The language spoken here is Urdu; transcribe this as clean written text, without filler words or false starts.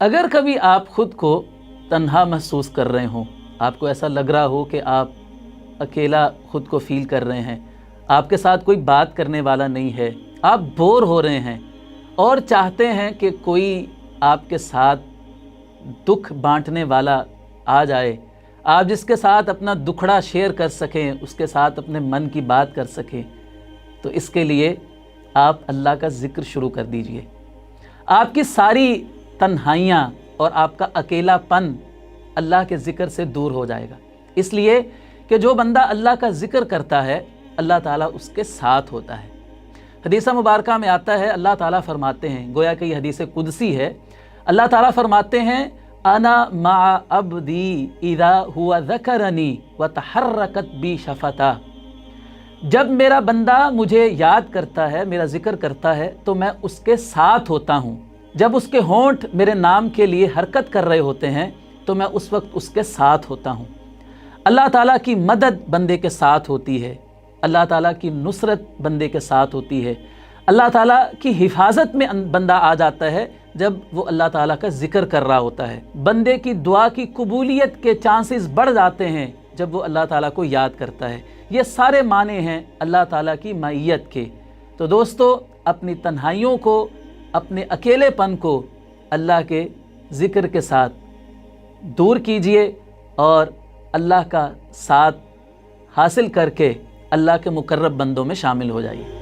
اگر کبھی آپ خود کو تنہا محسوس کر رہے ہوں، آپ کو ایسا لگ رہا ہو کہ آپ اکیلا خود کو فیل کر رہے ہیں، آپ کے ساتھ کوئی بات کرنے والا نہیں ہے، آپ بور ہو رہے ہیں اور چاہتے ہیں کہ کوئی آپ کے ساتھ دکھ بانٹنے والا آ جائے، آپ جس کے ساتھ اپنا دکھڑا شیئر کر سکیں، اس کے ساتھ اپنے من کی بات کر سکیں، تو اس کے لیے آپ اللہ کا ذکر شروع کر دیجئے۔ آپ کی ساری تنہائیاں اور آپ کا اکیلا پن اللہ کے ذکر سے دور ہو جائے گا، اس لیے کہ جو بندہ اللہ کا ذکر کرتا ہے اللہ تعالیٰ اس کے ساتھ ہوتا ہے۔ حدیث مبارکہ میں آتا ہے، اللہ تعالیٰ فرماتے ہیں، گویا کہ یہ حدیث قدسی ہے، اللہ تعالیٰ فرماتے ہیں انا مع عبدی اذا ہوا ذکرنی وتحرکت بی شفتہ، جب میرا بندہ مجھے یاد کرتا ہے، میرا ذکر کرتا ہے تو میں اس کے ساتھ ہوتا ہوں، جب اس کے ہونٹ میرے نام کے لیے حرکت کر رہے ہوتے ہیں تو میں اس وقت اس کے ساتھ ہوتا ہوں۔ اللہ تعالیٰ کی مدد بندے کے ساتھ ہوتی ہے، اللہ تعالیٰ کی نصرت بندے کے ساتھ ہوتی ہے، اللہ تعالیٰ کی حفاظت میں بندہ آ جاتا ہے جب وہ اللہ تعالیٰ کا ذکر کر رہا ہوتا ہے۔ بندے کی دعا کی قبولیت کے چانسز بڑھ جاتے ہیں جب وہ اللہ تعالیٰ کو یاد کرتا ہے۔ یہ سارے معنی ہیں اللہ تعالیٰ کی معیت کے۔ تو دوستو، اپنی تنہائیوں کو، اپنے اکیلے پن کو اللہ کے ذکر کے ساتھ دور کیجئے اور اللہ کا ساتھ حاصل کر کے اللہ کے مقرب بندوں میں شامل ہو جائیے۔